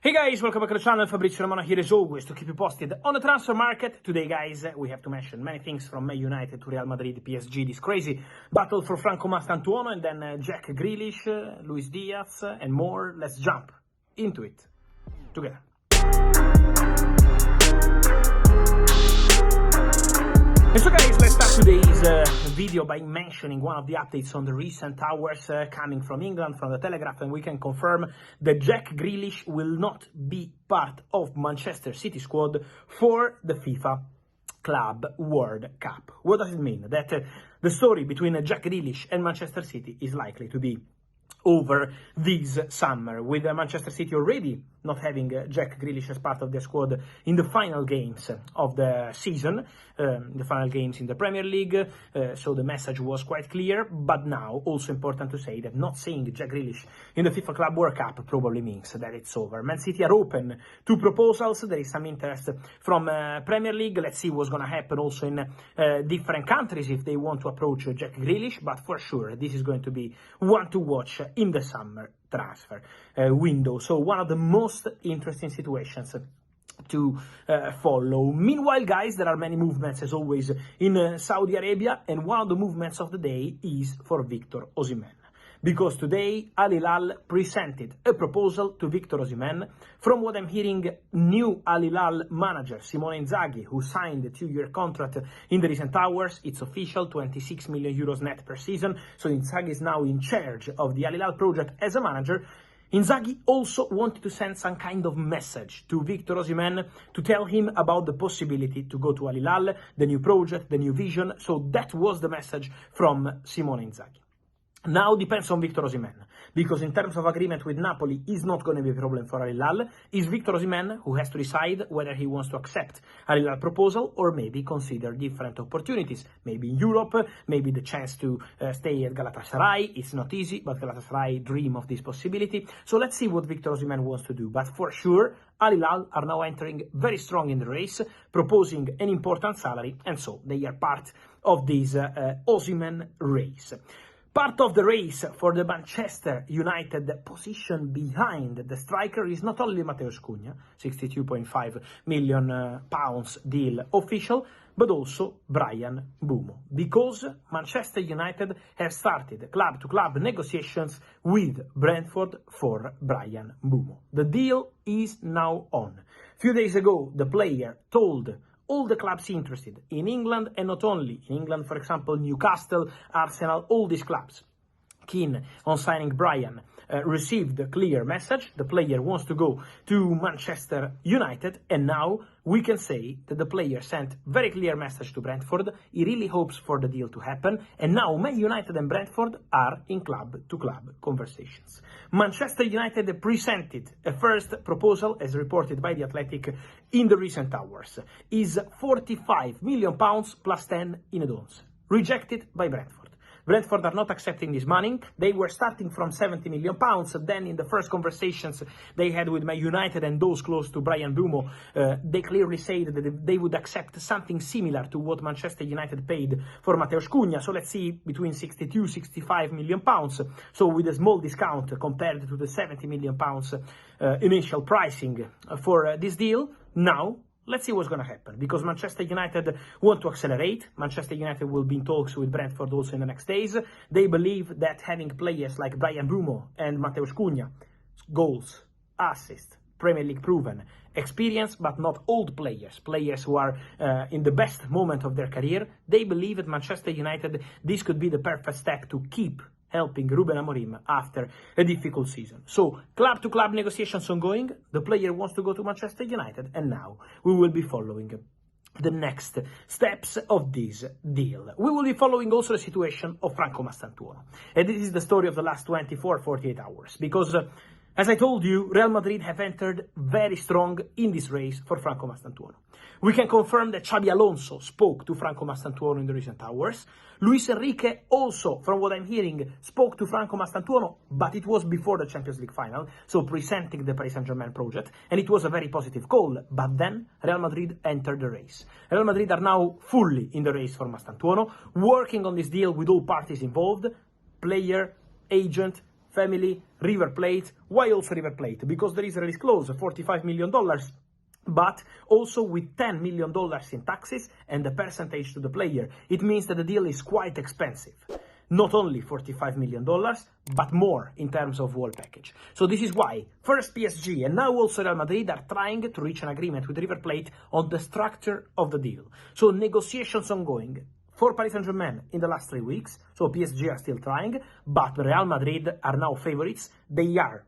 Hey guys, welcome back to the channel. Fabrizio Romano here as always to keep you posted on the transfer market. Today guys, we have to mention many things from Man United to Real Madrid, PSG, this crazy battle for Franco Mastantuono, and then Jack Grealish, Luis Diaz and more. Let's jump into it together. And so guys, let's start today's video by mentioning one of the updates on the recent hours coming from England, from the Telegraph, and we can confirm that Jack Grealish will not be part of Manchester City squad for the FIFA Club World Cup. What does it mean? That the story between Jack Grealish and Manchester City is likely to be over this summer, with Manchester City already not having Jack Grealish as part of their squad in the final games of the season, the final games in the Premier League, so the message was quite clear. But now, also important to say that not seeing Jack Grealish in the FIFA Club World Cup probably means that it's over. Man City are open to proposals. There is some interest from Premier League. Let's see what's going to happen also in different countries if they want to approach Jack Grealish, but for sure this is going to be one to watch in the summer transfer window. So one of the most interesting situations to follow. Meanwhile, guys, there are many movements as always in Saudi Arabia, and one of the movements of the day is for Victor Osimhen. Because today, Hilal presented a proposal to Victor Osimhen. From what I'm hearing, new Hilal manager, Simone Inzaghi, who signed a 2-year contract in the recent hours, it's official, 26 million euros net per season. So Inzaghi is now in charge of the Hilal project as a manager. Inzaghi also wanted to send some kind of message to Victor Osimhen to tell him about the possibility to go to Hilal, the new project, the new vision. So that was the message from Simone Inzaghi. Now depends on Victor Osimhen, because in terms of agreement with Napoli is not going to be a problem for Hilal. It's Victor Osimhen who has to decide whether he wants to accept a Hilal proposal or maybe consider different opportunities. Maybe in Europe, maybe the chance to stay at Galatasaray. It's not easy, but Galatasaray dream of this possibility. So let's see what Victor Osimhen wants to do. But for sure, Hilal are now entering very strong in the race, proposing an important salary, and so they are part of this Osimhen race. Part of the race for the Manchester United position behind the striker is not only Matheus Cunha, 62.5 million pounds deal official, but also Bryan Mbeumo, because Manchester United have started club-to-club negotiations with Brentford for Bryan Mbeumo. The deal is now on. A few days ago, the player told all the clubs interested in England, and not only in England, for example, Newcastle, Arsenal, all these clubs keen on signing Bryan, received a clear message. The player wants to go to Manchester United, and now we can say that the player sent very clear message to Brentford. He really hopes for the deal to happen, and now Man United and Brentford are in club-to-club conversations. Manchester United presented a first proposal, as reported by The Athletic in the recent hours, is £45 million plus 10 in add-ons, rejected by Brentford. Brentford are not accepting this money. They were starting from £70 million. Then in the first conversations they had with Man United and those close to Bryan Mbeumo, they clearly said that they would accept something similar to what Manchester United paid for Matheus Cunha. So let's see, between 62, 65 million pounds. So with a small discount compared to the 70 million pounds initial pricing for this deal. Now, let's see what's going to happen, because Manchester United want to accelerate. Manchester United will be in talks with Brentford also in the next days. They believe that having players like Bryan Mbeumo and Matheus Cunha, goals, assists, Premier League proven, experience, but not old players, players who are in the best moment of their career, they believe at Manchester United this could be the perfect step to keep helping Ruben Amorim after a difficult season. So, club-to-club negotiations ongoing. The player wants to go to Manchester United, and now we will be following the next steps of this deal. We will be following also the situation of Franco Mastantuono. And this is the story of the last 24-48 hours, because as I told you, Real Madrid have entered very strong in this race for Franco Mastantuono. We can confirm that Xabi Alonso spoke to Franco Mastantuono in the recent hours. Luis Enrique also, from what I'm hearing, spoke to Franco Mastantuono, but it was before the Champions League final, so presenting the Paris Saint-Germain project, and it was a very positive call. But then Real Madrid entered the race. Real Madrid are now fully in the race for Mastantuono, working on this deal with all parties involved, player, agent, family, River Plate. Why also River Plate? Because there is a release clause, $45 million, but also with $10 million in taxes and a percentage to the player. It means that the deal is quite expensive. Not only $45 million, but more in terms of whole package. So this is why first PSG and now also Real Madrid are trying to reach an agreement with River Plate on the structure of the deal. So negotiations ongoing for Paris Saint-Germain in the last 3 weeks. So PSG are still trying, but Real Madrid are now favorites. They are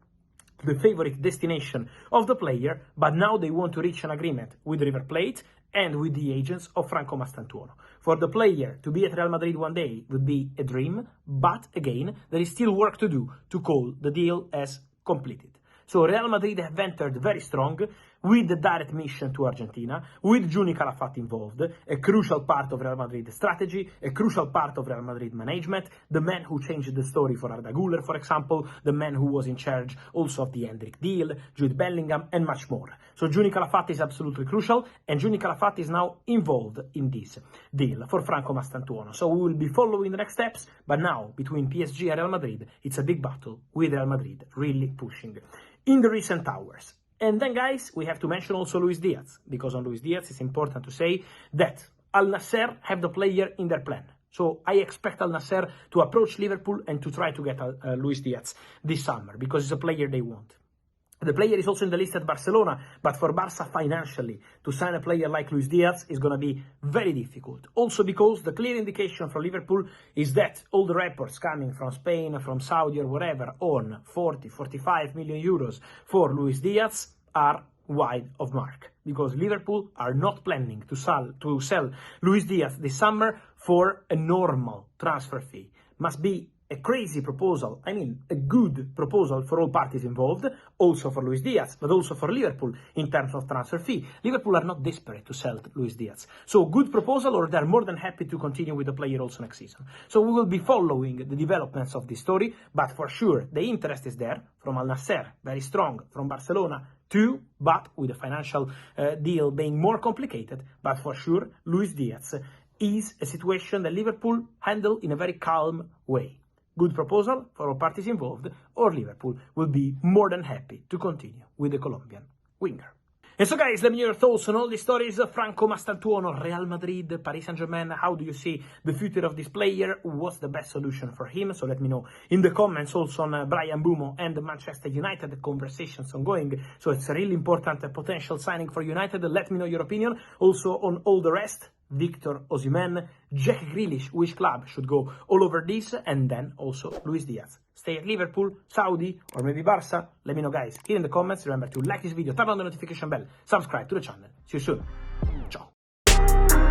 the favorite destination of the player, but now they want to reach an agreement with River Plate and with the agents of Franco Mastantuono. For the player to be at Real Madrid one day would be a dream, but again, there is still work to do to call the deal as completed. So Real Madrid have entered very strong with the direct mission to Argentina, with Juni Calafat involved, a crucial part of Real Madrid strategy, a crucial part of Real Madrid management, the man who changed the story for Arda Güler, for example, the man who was in charge also of the Hendrik deal, Jude Bellingham, and much more. So Juni Calafat is absolutely crucial, and Juni Calafat is now involved in this deal for Franco Mastantuono. So we will be following the next steps, but now, between PSG and Real Madrid, it's a big battle with Real Madrid really pushing in the recent hours. And then, guys, we have to mention also Luis Diaz, because on Luis Diaz, it's important to say that Al Nassr have the player in their plan. So I expect Al Nassr to approach Liverpool and to try to get Luis Diaz this summer, because it's a player they want. The player is also in the list at Barcelona, but for Barca financially, to sign a player like Luis Diaz is going to be very difficult. Also because the clear indication from Liverpool is that all the reports coming from Spain, from Saudi or wherever on 40, 45 million euros for Luis Diaz are wide of mark. Because Liverpool are not planning to sell Luis Diaz this summer for a normal transfer fee. Must be a crazy proposal, I mean a good proposal for all parties involved, also for Luis Diaz, but also for Liverpool in terms of transfer fee. Liverpool are not desperate to sell Luis Diaz. So good proposal, or they're more than happy to continue with the player also next season. So we will be following the developments of this story, but for sure the interest is there from Al Nassr, very strong, from Barcelona too, but with the financial deal being more complicated, but for sure Luis Diaz is a situation that Liverpool handle in a very calm way. Good proposal for all parties involved, or Liverpool will be more than happy to continue with the Colombian winger. And so, guys, let me know your thoughts on all these stories. Franco Mastantuono, Real Madrid, Paris Saint-Germain. How do you see the future of this player? What's the best solution for him? So let me know in the comments also on Brian Bumo and Manchester United. The conversations ongoing. So it's a really important potential signing for United. Let me know your opinion. Also on all the rest. Victor Osimhen, Jack Grealish, which club should go all over this, and then also Luis Diaz. Stay at Liverpool, Saudi, or maybe Barca? Let me know, guys, here in the comments. Remember to like this video, turn on the notification bell, subscribe to the channel. See you soon. Ciao.